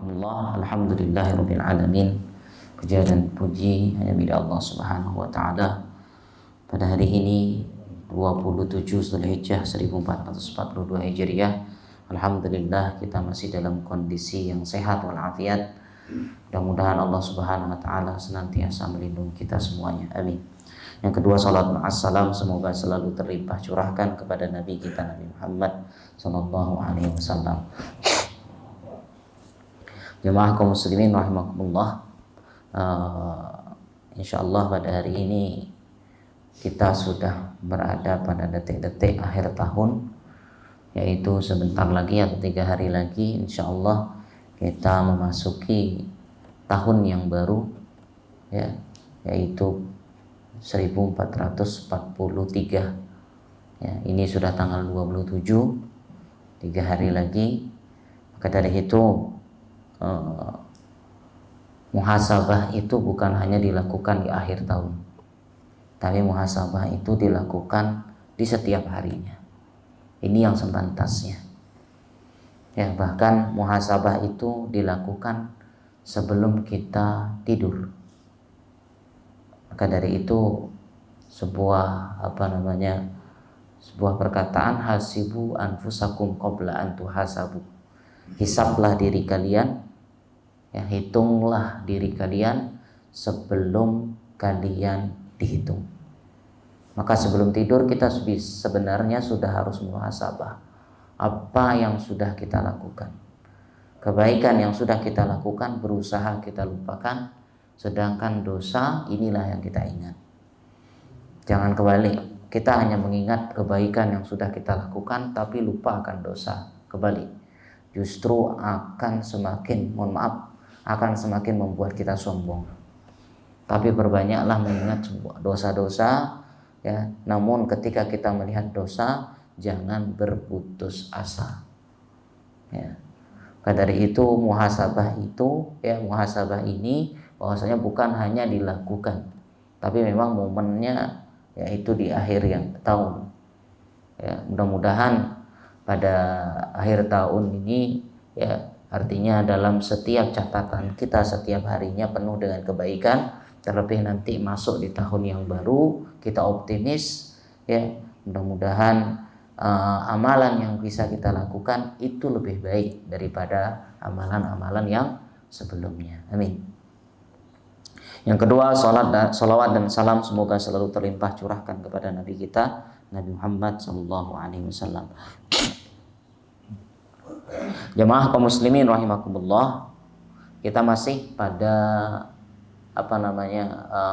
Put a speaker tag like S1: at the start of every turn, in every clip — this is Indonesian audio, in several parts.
S1: rahimakumullah. Alhamdulillahirabbil alamin. Puja dan puji hanya milik Allah Subhanahu wa taala. Pada hari ini 27 Zulhijjah 1442 Hijriah. Alhamdulillah kita masih dalam kondisi yang sehat walafiat. Mudah-mudahan Allah Subhanahu wa taala senantiasa melindungi kita semuanya. Amin. Yang kedua, salat ma'assalam semoga selalu terlimpah curahkan kepada Nabi kita Nabi Muhammad sallallahu alaihi wasallam. Jemaah kaum muslimin rahimakumullah. Insyaallah pada hari ini kita sudah berada pada detik-detik akhir tahun, yaitu sebentar lagi atau 3 hari lagi insyaallah kita memasuki tahun yang baru, ya, yaitu 1443. Ya, ini sudah tanggal 27, 3 hari lagi. Maka dari itu muhasabah itu bukan hanya dilakukan di akhir tahun, tapi muhasabah itu dilakukan di setiap harinya. Ini yang sepantasnya. Ya, bahkan muhasabah itu dilakukan sebelum kita tidur. Maka dari itu sebuah perkataan, hasibu anfusakum qabla an tuhasabu. Hisablah diri kalian, ya, hitunglah diri kalian sebelum kalian dihitung. Maka sebelum tidur kita sebenarnya sudah harus muhasabah apa yang sudah kita lakukan. Kebaikan yang sudah kita lakukan berusaha kita lupakan, sedangkan dosa inilah yang kita ingat. Jangan kebalik, kita hanya mengingat kebaikan yang sudah kita lakukan tapi lupa akan dosa. Kebalik, justru akan semakin membuat kita sombong. Tapi perbanyaklah mengingat dosa-dosa, ya. Namun ketika kita melihat dosa, jangan berputus asa. Ya. Maka dari itu muhasabah ini bahwasanya bukan hanya dilakukan, tapi memang momennya yaitu di akhir tahun. Ya, mudah-mudahan pada akhir tahun ini, ya, artinya dalam setiap catatan kita setiap harinya penuh dengan kebaikan, terlebih nanti masuk di tahun yang baru, kita optimis, ya, mudah-mudahan amalan yang bisa kita lakukan itu lebih baik daripada amalan-amalan yang sebelumnya. Amin. Yang kedua, salawat dan salam semoga selalu terlimpah curahkan kepada Nabi kita Nabi Muhammad sallallahu alaihi wasallam. Jemaah kaum muslimin rahimakumullah, kita masih pada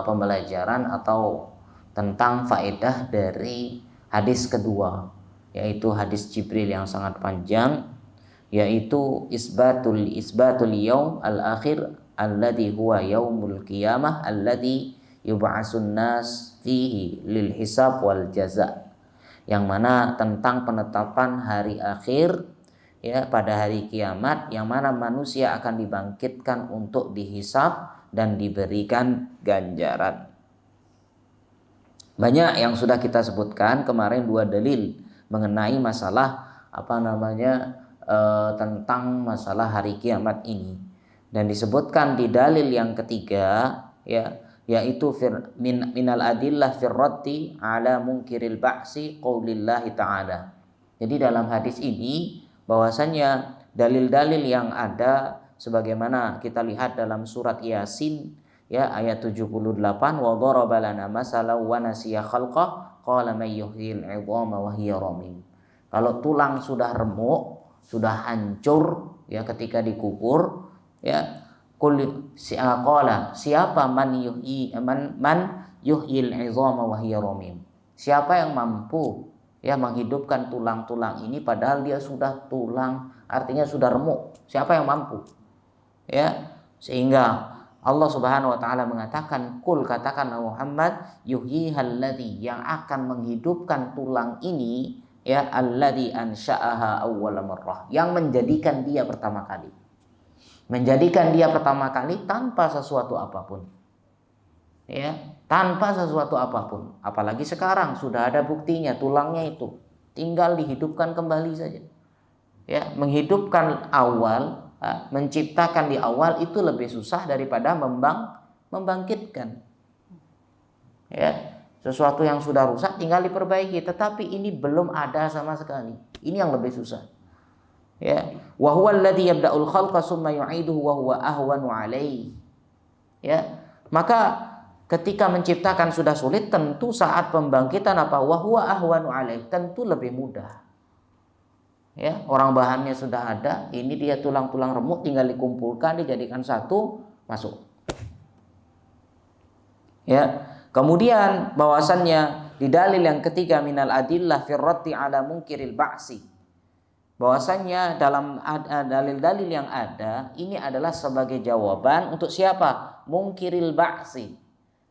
S1: pembelajaran atau tentang faedah dari hadis kedua, yaitu hadis Jibril yang sangat panjang, yaitu isbatul yaum al-akhir alladhi huwa yaumul qiyamah alladhi yub'atsun nas fihi lil hisab wal jaza, yang mana tentang penetapan hari akhir, ya, pada hari kiamat, yang mana manusia akan dibangkitkan untuk dihisab dan diberikan ganjaran. Banyak yang sudah kita sebutkan kemarin 2 dalil mengenai masalah tentang masalah hari kiamat ini, dan disebutkan di dalil yang ketiga, ya, yaitu minal adillah firraddi ala munkiril ba'si qaulillahi ta'ala. Jadi dalam hadis ini bahwasanya dalil-dalil yang ada sebagaimana kita lihat dalam surat Yasin, ya, ayat 78, wa daraba lana masalan wa nasiya khalqah qala may yuhyil 'idhama wa hiya ramim. Kalau tulang sudah remuk, sudah hancur, ya, ketika dikubur, ya, siapa man yuhyil 'idhama wa hiya ramim. Siapa yang mampu, ya, menghidupkan tulang-tulang ini padahal dia sudah tulang, artinya sudah remuk. Siapa yang mampu? Ya, sehingga Allah Subhanahu wa taala mengatakan, "Qul," katakan Muhammad, "yuhyihal ladzi," yang akan menghidupkan tulang ini, ya, alladzi ansha'aha awwala marrah, yang menjadikan dia pertama kali. Menjadikan dia pertama kali tanpa sesuatu apapun. Ya, tanpa sesuatu apapun. Apalagi sekarang sudah ada buktinya, tulangnya itu tinggal dihidupkan kembali saja. Ya, menghidupkan awal menciptakan di awal itu lebih susah daripada membangkitkan. Ya, sesuatu yang sudah rusak tinggal diperbaiki, tetapi ini belum ada sama sekali. Ini yang lebih susah. Ya, wa huwal ladzi yabda'ul khalqa tsumma yu'iduhu wa huwa ahwanu 'alaihi. Ya, maka ketika menciptakan sudah sulit, tentu saat pembangkitan apa? Wa huwa ahwanu 'alaihi, tentu lebih mudah. Ya, orang bahannya sudah ada, ini dia tulang-tulang remuk tinggal dikumpulkan, dijadikan satu, masuk. Ya, kemudian bahwasannya di dalil yang ketiga minal adillah firrati ala munkiril ba'si, bahwasannya dalam dalil-dalil yang ada ini adalah sebagai jawaban untuk siapa? Munkiril ba'si,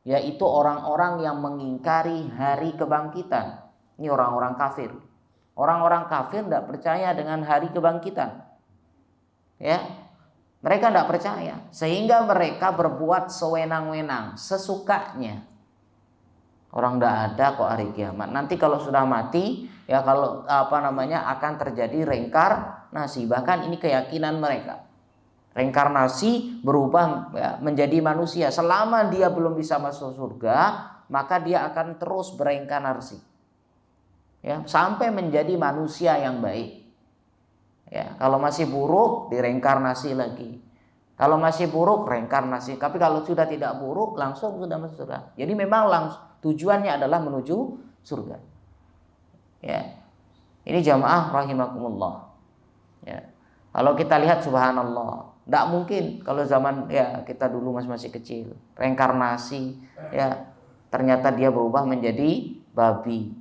S1: yaitu orang-orang yang mengingkari hari kebangkitan. Ini orang-orang kafir. Orang-orang kafir tidak percaya dengan hari kebangkitan. Ya, mereka tidak percaya, sehingga mereka berbuat sewenang-wenang, sesukanya. Orang tidak ada kok hari kiamat. Nanti kalau sudah mati, ya kalau akan terjadi reinkarnasi. Bahkan ini keyakinan mereka. Reinkarnasi berubah ya, menjadi manusia. Selama dia belum bisa masuk surga, maka dia akan terus bereinkarnasi. Ya, sampai menjadi manusia yang baik. Ya, kalau masih buruk direinkarnasi lagi. Kalau masih buruk reinkarnasi. Tapi kalau sudah tidak buruk langsung sudah masuk surga. Jadi memang tujuannya adalah menuju surga. Ya. Ini jamaah rahimakumullah. Ya. Kalau kita lihat subhanallah, tidak mungkin kalau zaman ya kita dulu masih kecil, reinkarnasi ya ternyata dia berubah menjadi babi.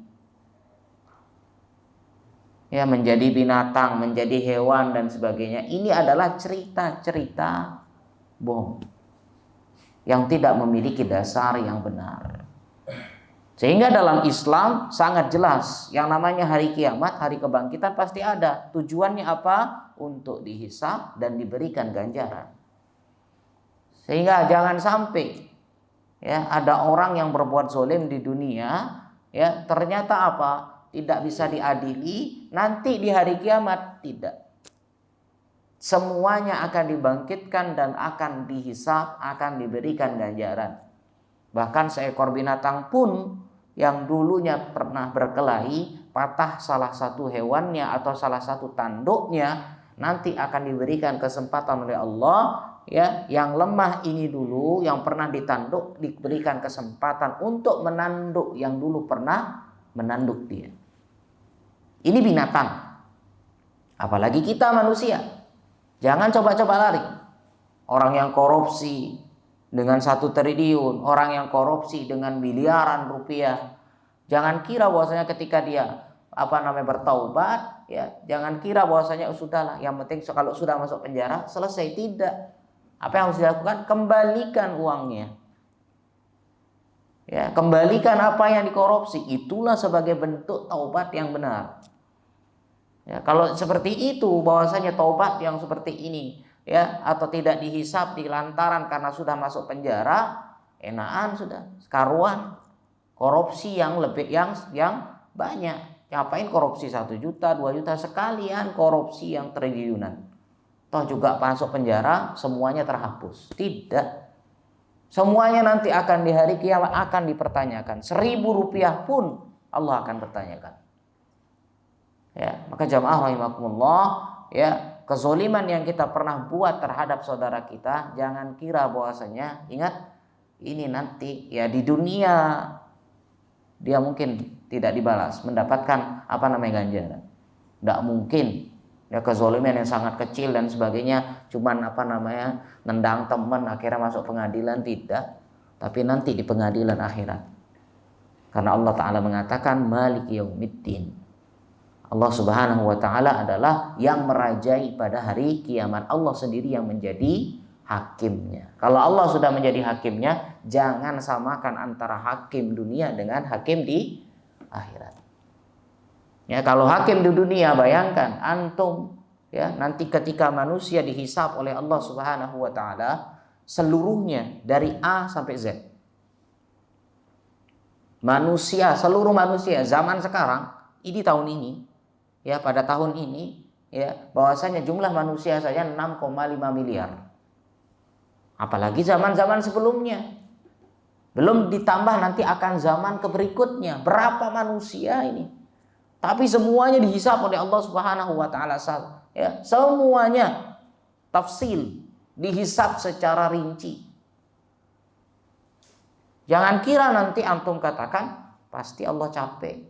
S1: Ya, menjadi binatang, menjadi hewan dan sebagainya. Ini adalah cerita-cerita bohong yang tidak memiliki dasar yang benar. Sehingga dalam Islam sangat jelas yang namanya hari kiamat, hari kebangkitan pasti ada. Tujuannya apa? Untuk dihisab dan diberikan ganjaran. Sehingga jangan sampai ya ada orang yang berbuat zalim di dunia, ya ternyata apa? Tidak bisa diadili, nanti di hari kiamat tidak. Semuanya akan dibangkitkan dan akan dihisab, akan diberikan ganjaran. Bahkan seekor binatang pun yang dulunya pernah berkelahi, patah salah satu hewannya atau salah satu tanduknya, nanti akan diberikan kesempatan oleh Allah, ya, yang lemah ini dulu, yang pernah ditanduk, diberikan kesempatan untuk menanduk yang dulu pernah menanduk dia. Ini binatang. Apalagi kita manusia. Jangan coba-coba lari. Orang yang korupsi dengan 1 triliun, orang yang korupsi dengan miliaran rupiah. Jangan kira bahwasanya ketika dia bertaubat, ya, jangan kira bahwasanya sudahlah, yang penting kalau sudah masuk penjara selesai. Tidak. Apa yang harus dilakukan? Kembalikan uangnya. Ya, kembalikan apa yang dikorupsi. Itulah sebagai bentuk taubat yang benar. Ya, kalau seperti itu bahwasanya taubat yang seperti ini ya atau tidak dihisab di lantaran karena sudah masuk penjara, enakan sudah karuan korupsi yang lebih yang banyak. Ngapain korupsi 1 juta, 2 juta, sekalian korupsi yang triliunan. Toh juga masuk penjara semuanya terhapus. Tidak. Semuanya nanti akan di hari kiamat akan dipertanyakan. 1.000 rupiah pun Allah akan pertanyakan. Ya, maka jamaah rahimakumullah, ya, kezoliman yang kita pernah buat terhadap saudara kita, jangan kira bahwasanya ingat ini nanti ya di dunia dia mungkin tidak dibalas, mendapatkan ganjaran. Tidak mungkin. Ya, kezoliman yang sangat kecil dan sebagainya, cuman nendang teman akhirnya masuk pengadilan, tidak. Tapi nanti di pengadilan akhirat. Karena Allah Ta'ala mengatakan Maliki yaumiddin. Allah Subhanahu wa Ta'ala adalah yang merajai pada hari kiamat. Allah sendiri yang menjadi hakimnya. Kalau Allah sudah menjadi hakimnya, jangan samakan antara hakim dunia dengan hakim di akhirat. Ya, kalau hakim di dunia, bayangkan antum ya nanti ketika manusia dihisab oleh Allah Subhanahu wa Ta'ala seluruhnya dari A sampai Z. Manusia, seluruh manusia zaman sekarang, ini tahun ini, ya pada tahun ini ya, bahwasanya jumlah manusia saja 6,5 miliar. Apalagi zaman-zaman sebelumnya. Belum ditambah nanti akan zaman berikutnya. Berapa manusia ini? Tapi semuanya dihisab oleh Allah Subhanahu wa taala. Ya, semuanya tafsil, dihisab secara rinci. Jangan kira nanti antum katakan pasti Allah capek.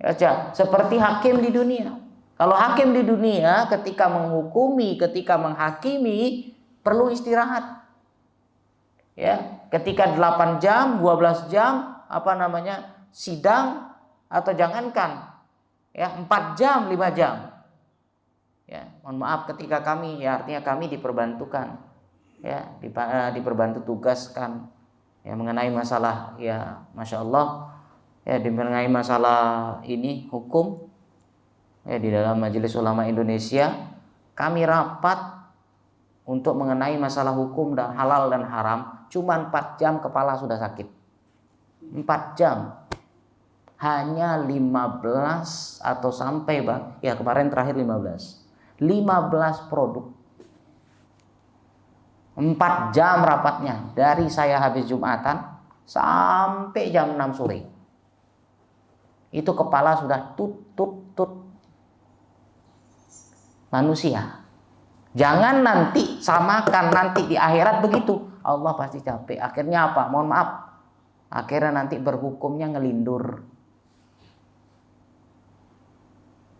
S1: Ya, seperti hakim di dunia. Kalau hakim di dunia ketika menghukumi, ketika menghakimi perlu istirahat. Ya, ketika 8 jam, 12 jam sidang, atau jangankan ya 4 jam, 5 jam. Ya, mohon maaf ketika kami, ya artinya kami diperbantukan, ya diperbantu tugaskan ya mengenai masalah, ya Masya Allah, ya mengenai masalah ini hukum ya di dalam Majelis Ulama Indonesia. Kami rapat untuk mengenai masalah hukum dan halal dan haram, cuma 4 jam kepala sudah sakit. 4 jam. Hanya 15 atau sampai ya kemarin terakhir 15 produk. 4 jam rapatnya, dari saya habis Jumatan sampai jam 6 sore. Itu kepala sudah tut. Manusia. Jangan nanti samakan nanti di akhirat begitu. Allah pasti capek. Akhirnya apa? Mohon maaf. Akhirnya nanti berhukumnya ngelindur.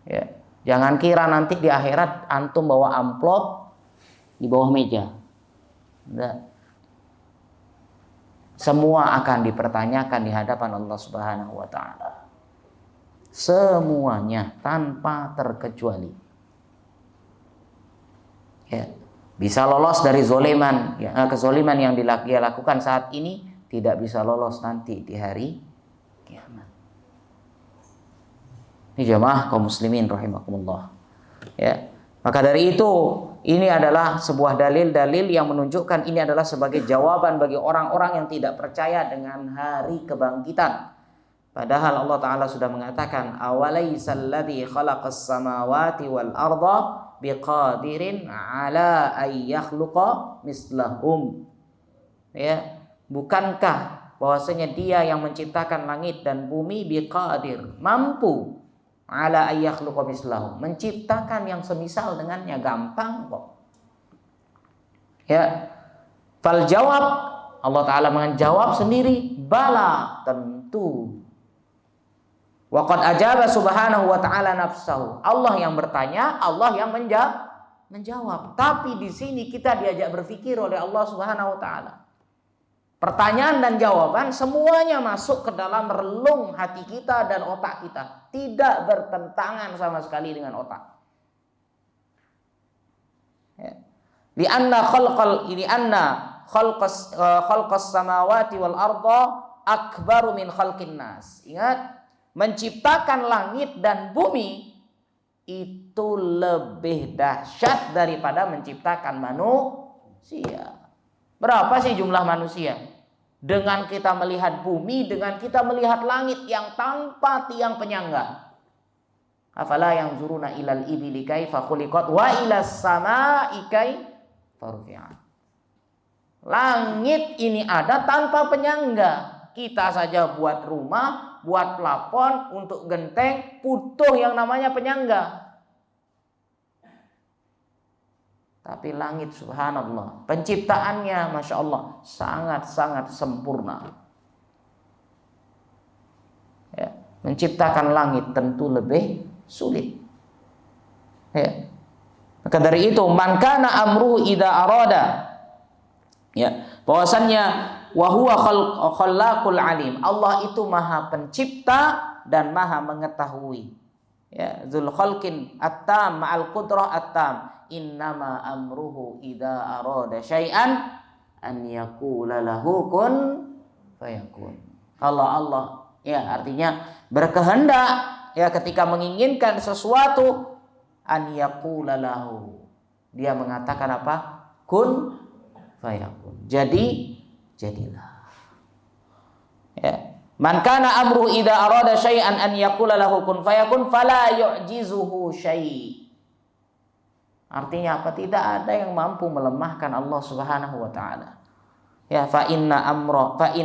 S1: Ya, jangan kira nanti di akhirat antum bawa amplop di bawah meja. Enggak. Semua akan dipertanyakan di hadapan Allah Subhanahu wa taala. Semuanya tanpa terkecuali. Ya, bisa lolos dari zoliman, ya, kezoliman yang dia lakukan saat ini, tidak bisa lolos nanti di hari kiamat. Ini jamaah kaum muslimin rahimakumullah. Ya, maka dari itu ini adalah sebuah dalil-dalil yang menunjukkan ini adalah sebagai jawaban bagi orang-orang yang tidak percaya dengan hari kebangkitan. Padahal Allah Ta'ala sudah mengatakan, awalaysal ladzi khalaqas samawati wal arda biqadirin ala ay yakhluqa mislahum. Ya, bukankah bahwasanya Dia yang menciptakan langit dan bumi biqadir, mampu ala ay yakhluqa mislahum, menciptakan yang semisal dengannya, gampang kok. Ya. Fal jawab, Allah Ta'ala menjawab sendiri, bala, tentu. Wa qad ajaba subhanahu wa ta'ala nafsahu. Allah yang bertanya, Allah yang menjawab. Tapi di sini kita diajak berpikir oleh Allah Subhanahu wa taala. Pertanyaan dan jawaban semuanya masuk ke dalam relung hati kita dan otak kita, tidak bertentangan sama sekali dengan otak. Ya. Lianna khalqas samawati wal arda akbaru min khalqin nas. Ingat, menciptakan langit dan bumi itu lebih dahsyat daripada menciptakan manusia. Berapa sih jumlah manusia? Dengan kita melihat bumi, dengan kita melihat langit yang tanpa tiang penyangga. Afala yanzuruna ilal ibili kaifa khuliqat wa ilas samaa'i kaifa rufi'at. Langit ini ada tanpa penyangga. Kita saja buat rumah, buat plafon, untuk genteng, butuh yang namanya penyangga. Tapi langit subhanallah, penciptaannya Masya Allah sangat-sangat sempurna. Ya, menciptakan langit tentu lebih sulit. Ya. Maka dari itu, man kana amruhu idza arada, ya, bahwasannya wa huwa khallaqul alim. Allah itu Maha Pencipta dan Maha Mengetahui. Ya, dzul khalqin at-tam ma'al qudrah at-tam. Innama amruhu idza arada syai'an an yaqula lahu kun fayakun. Kalau Allah, ya artinya berkehendak, ya ketika menginginkan sesuatu, an yaqula lahu, dia mengatakan apa? Kun fayakun. Jadi jadilah. Ya. Man kana amruhu idza arada syai'an an yaqula lahu kun fayakun fala yu'jizuhu syai'. Artinya apa? Tidak ada yang mampu melemahkan Allah Subhanahu wa taala. Ya, fa in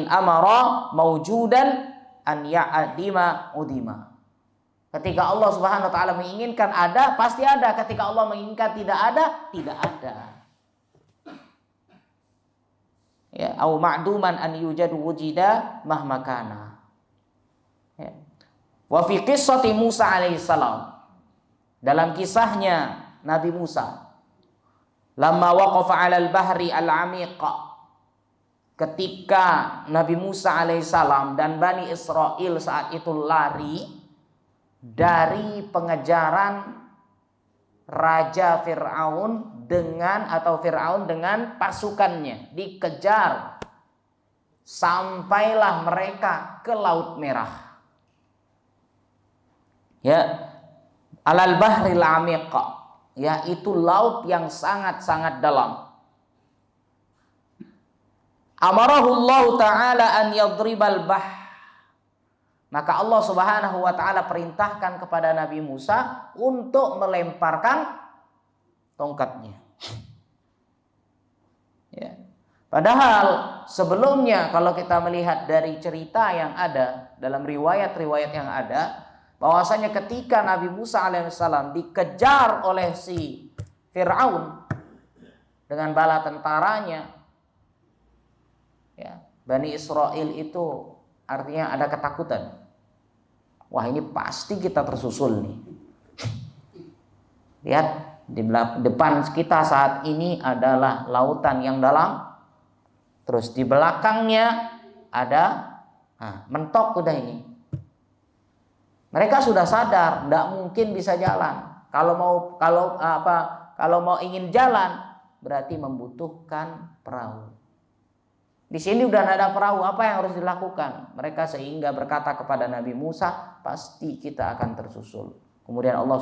S1: amara maujudan an ya'dima udima. Ketika Allah Subhanahu wa taala menginginkan ada, pasti ada. Ketika Allah menginginkan tidak ada, tidak ada. Ya, au ma'duman an yujadu wujida mahmakana. Ya. Wa fi qissati Musa alaihissalam, dalam kisahnya Nabi Musa, lamma waqafa 'alal bahri al-'amiq, ketika Nabi Musa alaihissalam dan Bani Israel saat itu lari dari pengejaran Raja Fir'aun dengan pasukannya, dikejar sampailah mereka ke Laut Merah. Ya, alal bahril amiq, yaitu laut yang sangat-sangat dalam. Amarahullahu ta'ala an yadribal bahr, maka Allah Subhanahu wa taala perintahkan kepada Nabi Musa untuk melemparkan tongkatnya. Ya. Padahal sebelumnya kalau kita melihat dari cerita yang ada dalam riwayat-riwayat yang ada, bahwasanya ketika Nabi Musa alaihissalam dikejar oleh si Fir'aun dengan bala tentaranya, ya, Bani Israel itu artinya ada ketakutan. Wah, ini pasti kita tersusul nih. Lihat, di depan kita saat ini adalah lautan yang dalam. Terus di belakangnya ada mentok udah ini. Mereka sudah sadar tidak mungkin bisa jalan. Kalau mau ingin jalan berarti membutuhkan perahu. Di sini udah ada perahu, apa yang harus dilakukan? Mereka sehingga berkata kepada Nabi Musa, pasti kita akan tersusul. Kemudian Allah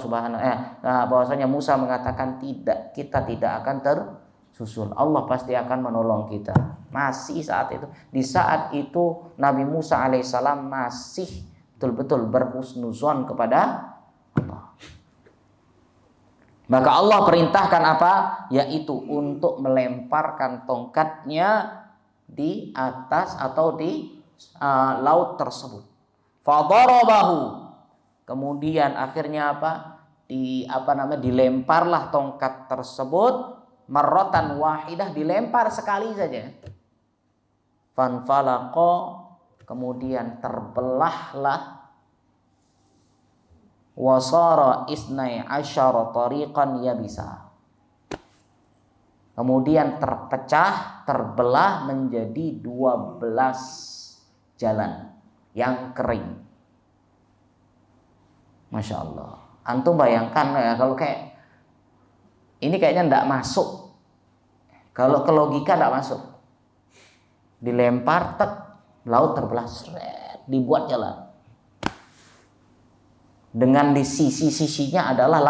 S1: bahwasanya Musa mengatakan tidak, kita tidak akan tersusul. Allah pasti akan menolong kita. Masih saat itu, di saat itu Nabi Musa alaihissalam masih betul-betul berhusnuzon kepada Allah. Maka Allah perintahkan apa? Yaitu untuk melemparkan tongkatnya di atas atau di laut tersebut. Fadarabahu. Kemudian akhirnya apa? Dilemparlah tongkat tersebut marratan wahidah, dilempar sekali saja. Fanfalaqa, kemudian terbelahlah. Wasara isnai asyara tariqan yabisa. Kemudian terpecah, terbelah menjadi 12 jalan yang kering. Masya Allah. Antum bayangkan ya, kalau kayak ini kayaknya enggak masuk. Kalau ke logika enggak masuk. Dilempar, laut terbelah, dibuat jalan. Dengan di sisi-sisinya adalah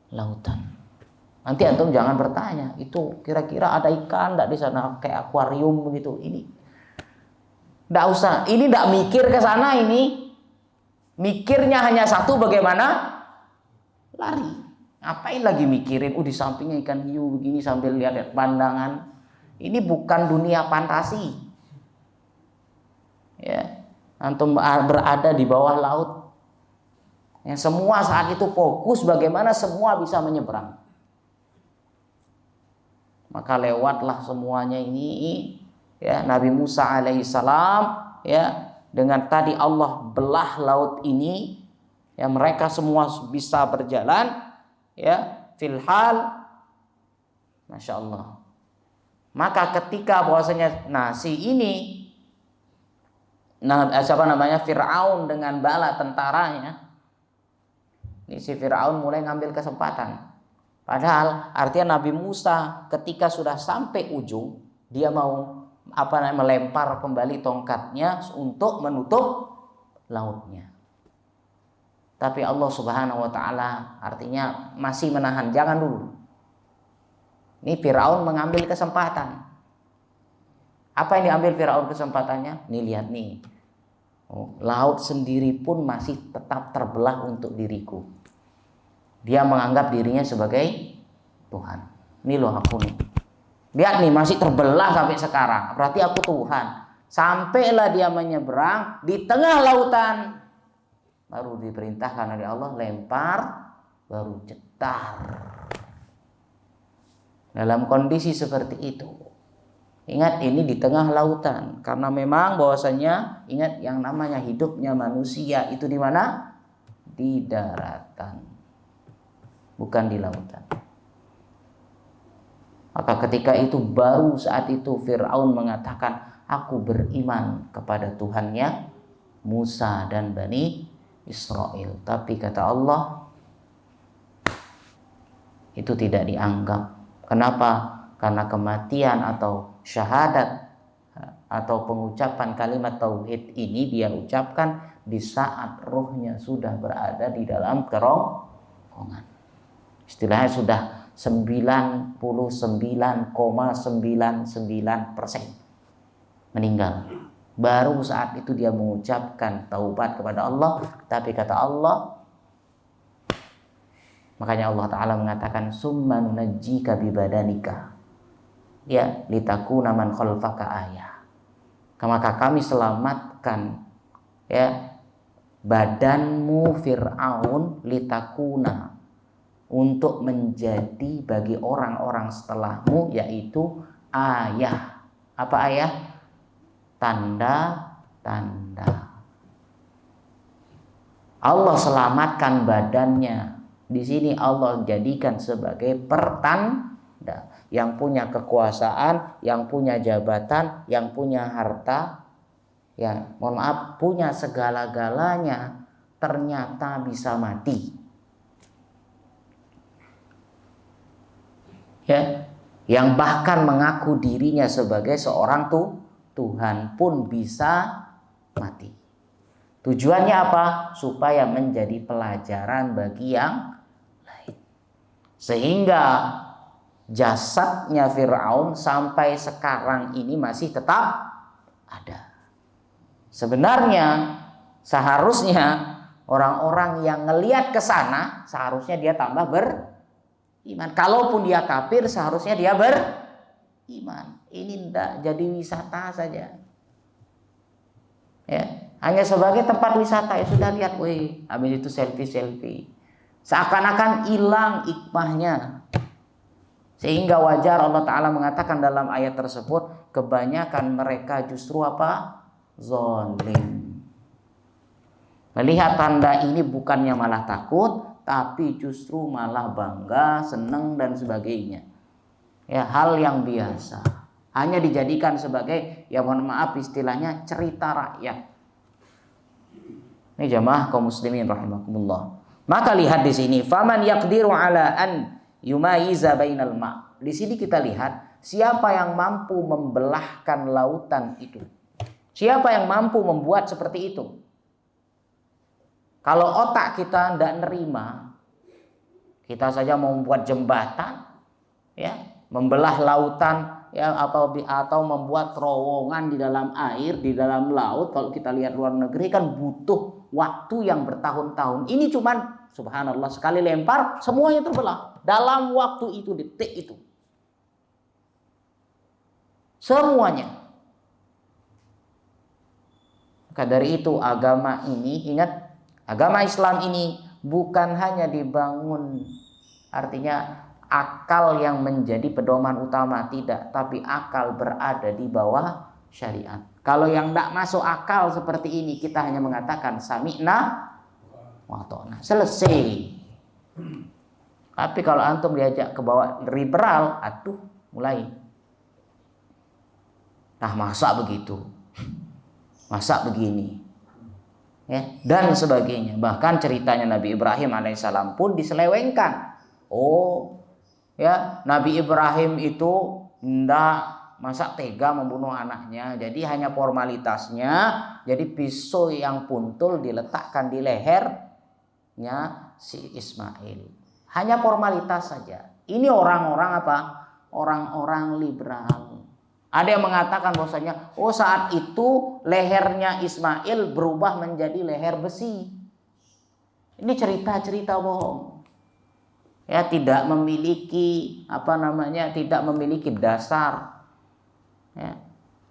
S1: lautan. Nanti antum jangan bertanya, itu kira-kira ada ikan enggak di sana kayak akuarium begitu. Ini enggak usah. Ini enggak mikir ke sana ini. Mikirnya hanya satu, bagaimana lari. Ngapain lagi mikirin di sampingnya ikan hiu begini sambil lihat pandangan. Ini bukan dunia fantasi. Ya, antum berada di bawah laut. Yang semua saat itu fokus bagaimana semua bisa menyeberang. Maka lewatlah semuanya ini, ya, Nabi Musa alaihissalam, ya, dengan tadi Allah belah laut ini, ya, mereka semua bisa berjalan, ya, filhal, masya Allah. Maka ketika bahwasanya Fir'aun dengan bala tentaranya, ini si Fir'aun mulai ngambil kesempatan. Padahal artinya Nabi Musa ketika sudah sampai ujung, dia mau melempar kembali tongkatnya untuk menutup lautnya. Tapi Allah Subhanahu wa taala artinya masih menahan, jangan dulu. Ini Firaun mengambil kesempatan. Apa yang diambil Firaun kesempatannya? Nih lihat nih. Laut sendiri pun masih tetap terbelah untuk diriku. Dia menganggap dirinya sebagai Tuhan. Ini loh aku nih. Lihat nih, masih terbelah sampai sekarang. Berarti aku Tuhan. Sampailah dia menyeberang di tengah lautan. Baru diperintahkan oleh Allah, lempar, baru cetar. Dalam kondisi seperti itu, ingat ini di tengah lautan. Karena memang bahwasanya, ingat yang namanya hidupnya manusia itu di mana? Di daratan, bukan di lautan. Maka ketika itu, baru saat itu Fir'aun mengatakan, aku beriman kepada Tuhannya Musa dan Bani Israel. Tapi kata Allah, itu tidak dianggap. Kenapa? Karena kematian atau syahadat atau pengucapan kalimat tauhid ini dia ucapkan di saat rohnya sudah berada di dalam kerongkongan. Istilahnya sudah 99,99% meninggal. Baru saat itu dia mengucapkan taubat kepada Allah. Tapi kata Allah, makanya Allah Ta'ala mengatakan, summa nunajjika bibadanika, ya, litakuna man khalfaka ayah. Maka kami selamatkan, ya, badanmu Fir'aun, litakuna, untuk menjadi bagi orang-orang setelahmu, yaitu ayah. Apa ayah? Tanda-tanda. Allah selamatkan badannya. Di sini Allah jadikan sebagai pertanda. Yang punya kekuasaan, yang punya jabatan, yang punya harta, ya, mohon maaf, punya segala-galanya, ternyata bisa mati. Ya, yang bahkan mengaku dirinya sebagai seorang Tuhan pun bisa mati. Tujuannya apa? Supaya menjadi pelajaran bagi yang lain. Sehingga jasadnya Fir'aun sampai sekarang ini masih tetap ada. Sebenarnya seharusnya orang-orang yang ngelihat ke sana, seharusnya dia tambah beriman. Kalaupun dia kafir, seharusnya dia beriman. Ini tidak jadi wisata saja, ya, hanya sebagai tempat wisata. Ya sudah, lihat, wih, habis itu selfie, seakan-akan hilang hikmahnya. Sehingga wajar Allah Ta'ala mengatakan dalam ayat tersebut, kebanyakan mereka justru apa? Zalim. Melihat tanda ini bukannya malah takut, tapi justru malah bangga, senang dan sebagainya. Ya, hal yang biasa. Hanya dijadikan sebagai, ya mohon maaf istilahnya, cerita rakyat. Ini jamaah kaum muslimin rahimakumullah. Maka lihat di sini, faman yaqdiru ala an yumayiza bainal ma'. Di sini kita lihat siapa yang mampu membelahkan lautan itu. Siapa yang mampu membuat seperti itu? Kalau otak kita tidak nerima, kita saja mau membuat jembatan, ya, membelah lautan, ya, atau membuat terowongan di dalam air, di dalam laut. Kalau kita lihat luar negeri kan butuh waktu yang bertahun-tahun. Ini cuman subhanallah sekali lempar semuanya terbelah dalam waktu itu, detik itu. Semuanya. Maka dari itu agama ini, ingat, agama Islam ini bukan hanya dibangun, artinya akal yang menjadi pedoman utama, tidak, tapi akal berada di bawah syariat. Kalau yang tidak masuk akal seperti ini, kita hanya mengatakan sami'na wa ta'na, selesai. Tapi kalau antum diajak ke bawah liberal, aduh, mulai. Nah, masa begitu? Masa begini? Ya, dan sebagainya. Bahkan ceritanya Nabi Ibrahim alaihissalam pun diselewengkan. Oh, ya, Nabi Ibrahim itu ndak, masa tega membunuh anaknya. Jadi hanya formalitasnya. Jadi pisau yang puntul diletakkan di lehernya si Ismail. Hanya formalitas saja. Ini orang-orang apa? Orang-orang liberal. Ada yang mengatakan bahwasanya saat itu lehernya Ismail berubah menjadi leher besi. Ini cerita-cerita bohong. Ya, tidak memiliki tidak memiliki dasar. Ya.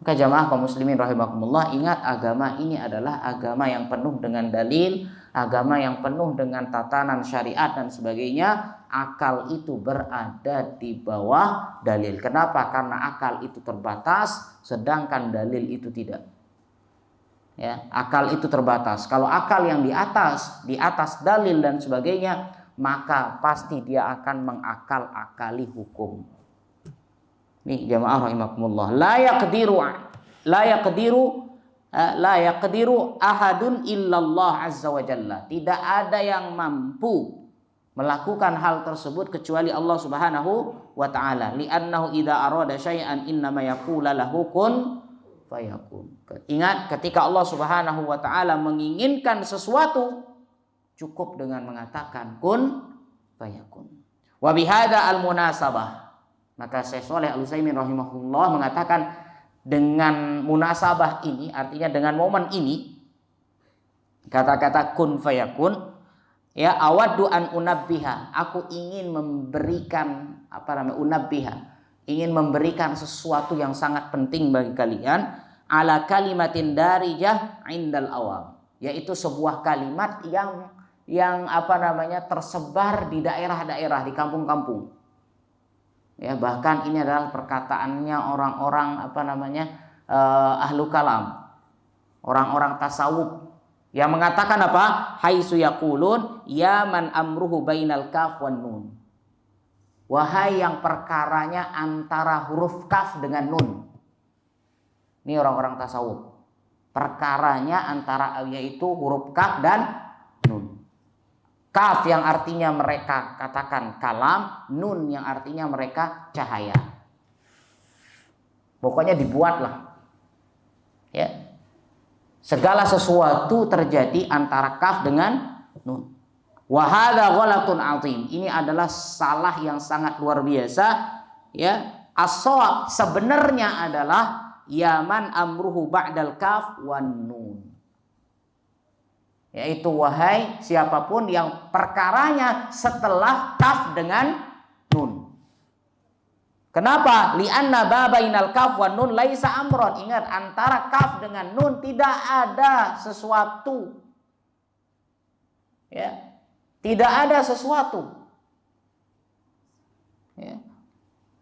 S1: Maka jamaah kaum muslimin rahimakumullah, ingat agama ini adalah agama yang penuh dengan dalil, agama yang penuh dengan tatanan syariat dan sebagainya. Akal itu berada di bawah dalil. Kenapa? Karena akal itu terbatas, sedangkan dalil itu tidak. Ya, akal itu terbatas. Kalau akal yang di atas dalil dan sebagainya, maka pasti dia akan mengakal-akali hukum. Nih jamaah rahimakumullah, la yaqdiru ahadun illallah azza wa jalla. Tidak ada yang mampu melakukan hal tersebut kecuali Allah Subhanahu wa taala. Li'annahu idza arada syai'an innama yaqulu lahu kun fayakun. Ingat, ketika Allah Subhanahu wa taala menginginkan sesuatu, cukup dengan mengatakan kun fayakun. Wa bihadza al-munasabah. Maka Syekh Shalih Al-Utsaimin rahimahullah mengatakan dengan munasabah ini, artinya dengan momen ini, kata-kata kun fayakun, ya, awaddu an unabbiha, aku ingin memberikan ingin memberikan sesuatu yang sangat penting bagi kalian, ala kalimatin darijah indal awam, yaitu sebuah kalimat yang tersebar di daerah-daerah, di kampung-kampung. Ya, bahkan ini adalah perkataannya orang-orang ahlu kalam, orang-orang tasawuf yang mengatakan apa? Haitsu yaqulun ya man amruhu bainal kaf wan nun. Wahai yang perkaranya antara huruf kaf dengan nun. Ini orang-orang tasawuf. Perkaranya yaitu huruf kaf dan nun. Kaf yang artinya mereka katakan kalam, nun yang artinya mereka cahaya. Pokoknya dibuatlah. Ya. Segala sesuatu terjadi antara kaf dengan nun. Wa hadza ghalatun 'azim. Ini adalah salah yang sangat luar biasa, ya. As-shawab sebenarnya adalah yaman amruhu ba'dal kaf wan nun. Yaitu wahai siapapun yang perkaranya setelah kaf dengan nun. Kenapa? Li'anna bainal kaf wan nun laisa amron. Ingat, antara kaf dengan nun tidak ada sesuatu. Ya. Tidak ada sesuatu. Ya.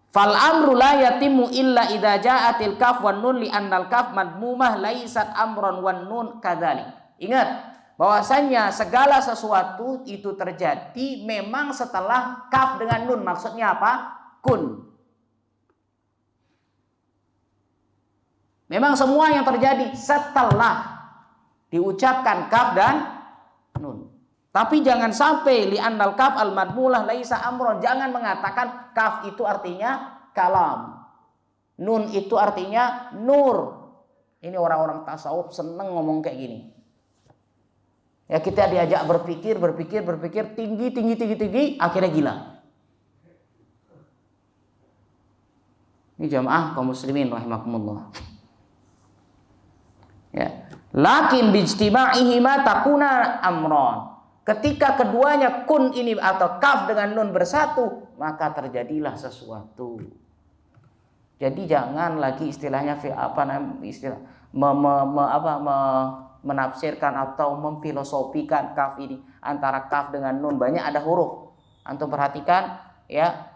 S1: Fal amru la yatimu illa idza ja'atil kaf wan nun li'annal kaf madmumah laisat amron wan nun kadzalik. Ingat, bahwasanya segala sesuatu itu terjadi memang setelah kaf dengan nun. Maksudnya apa? Kun. Memang semua yang terjadi setelah diucapkan kaf dan nun. Tapi jangan sampai li'annal kaf al-madmulah laisa amron. Jangan mengatakan kaf itu artinya kalam, nun itu artinya nur. Ini orang-orang tasawuf seneng ngomong kayak gini. Ya, kita diajak berpikir tinggi, akhirnya gila. Ini jamaah kaum muslimin rahimakumullah. Ya, lakin bijtima'ihima takuna amron. Ketika keduanya kun ini atau kaf dengan nun bersatu, maka terjadilah sesuatu. Jadi jangan lagi istilahnya menafsirkan atau memfilosofikan kaf ini. Antara kaf dengan nun banyak ada huruf. Antum perhatikan ya.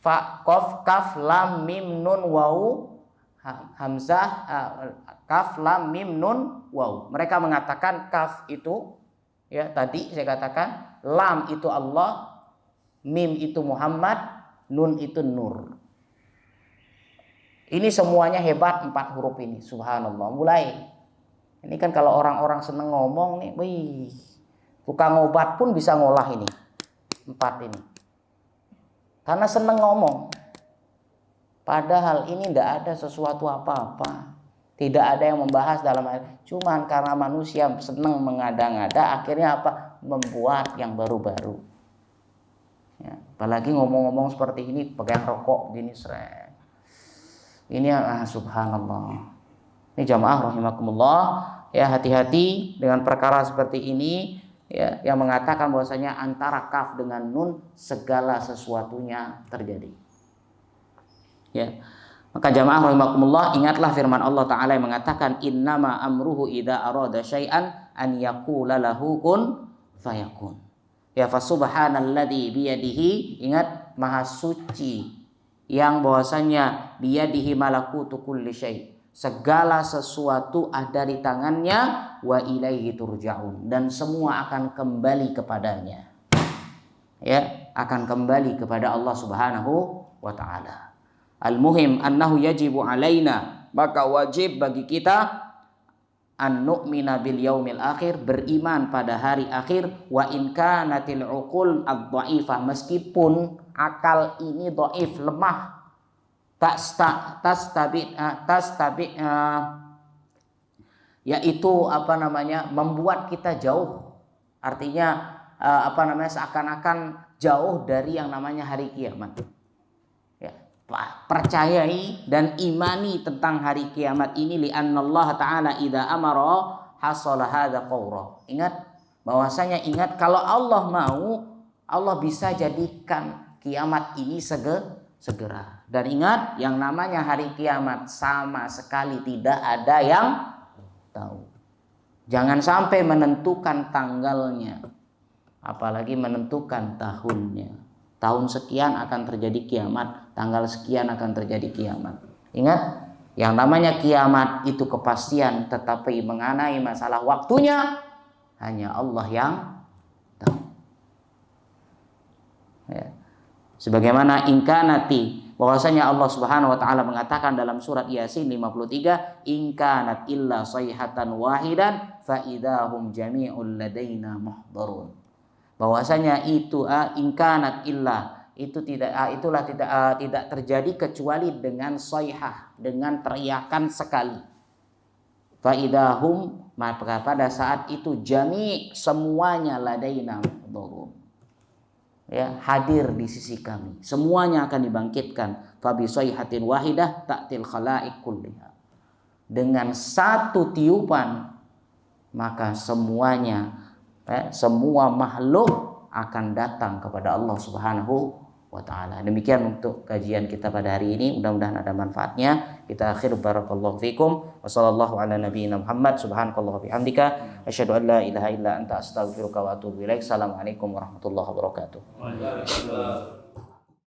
S1: Fa, qaf, kaf, lam, mim, nun, waw, hamzah, kaf, lam, mim, nun, waw. Mereka mengatakan kaf itu, ya tadi saya katakan, lam itu Allah, mim itu Muhammad, nun itu Nur. Ini semuanya hebat 4 huruf ini. Subhanallah. Mulai. Ini kan kalau orang-orang seneng ngomong nih, wih, tukang obat pun bisa ngolah ini 4 ini. Karena seneng ngomong. Padahal ini tidak ada sesuatu apa-apa. Tidak ada yang membahas dalam hal. Cuman karena manusia seneng mengada-ngada, akhirnya apa? Membuat yang baru-baru. Ya, apalagi ngomong-ngomong seperti ini, pegang rokok gini, Ini subhanallah. Ini jamaah rahimakumullah, ya hati-hati dengan perkara seperti ini, ya, yang mengatakan bahwasanya antara kaf dengan nun segala sesuatunya terjadi. Ya. Maka jamaah rahimakumullah, ingatlah firman Allah Ta'ala yang mengatakan innama amruhu idza arada syai'an an yaqula lahu kun fayakun. Ya, fasubhanalladzi biyadihi, ingat maha suci yang bahwasanya biyadihi malakutu kulli syai', segala sesuatu ada di tangannya, wa ilaihi turja'un, dan semua akan kembali kepadanya. Ya, akan kembali kepada Allah Subhanahu wa taala. Al-muhim annahu yajibu alaina, maka wajib bagi kita an nu'mina bil yaumil akhir, beriman pada hari akhir, wa in kanatil uqul ad-dhaifah, meskipun akal ini dhaif, lemah, yaitu membuat kita jauh, artinya seakan-akan jauh dari yang namanya hari kiamat. Ya, percayai dan imani tentang hari kiamat ini, li'annallaha ta'ala idza amara hasala hadza qawra. Ingat kalau Allah mau, Allah bisa jadikan kiamat ini segera. Dan ingat, yang namanya hari kiamat sama sekali tidak ada yang tahu. Jangan sampai menentukan tanggalnya, apalagi menentukan tahunnya. Tahun sekian akan terjadi kiamat, tanggal sekian akan terjadi kiamat. Ingat, yang namanya kiamat itu kepastian, tetapi mengenai masalah waktunya hanya Allah yang tahu. Ya. Sebagaimana ingkanati, bahwasanya Allah Subhanahu wa taala mengatakan dalam surat Yasin 53, ingkanat illa sayhatan wahidan fa idahum jami'ul ladaina muhdharun. Bahwasanya itu ingkanat illa, itu tidak terjadi kecuali dengan sayhah, dengan teriakan sekali. Fa idahum, maka pada saat itu jami', semuanya ladaina muhdharun. Ya, hadir di sisi kami, semuanya akan dibangkitkan. Fa bi sayhatin wahidah ta'til khalaiq kulliha, dengan satu tiupan maka semuanya, semua makhluk akan datang kepada Allah Subhanahu wa taala. Demikian untuk kajian kita pada hari ini, mudah-mudahan ada manfaatnya. Kita akhir, barakallahu fikum wa sallallahu ala nabiyyina Muhammad, subhanakallah wa bihamdika asyhadu an la ilaha illa anta astaghfiruka wa atubu ilaik. Assalamualaikum warahmatullahi wabarakatuh.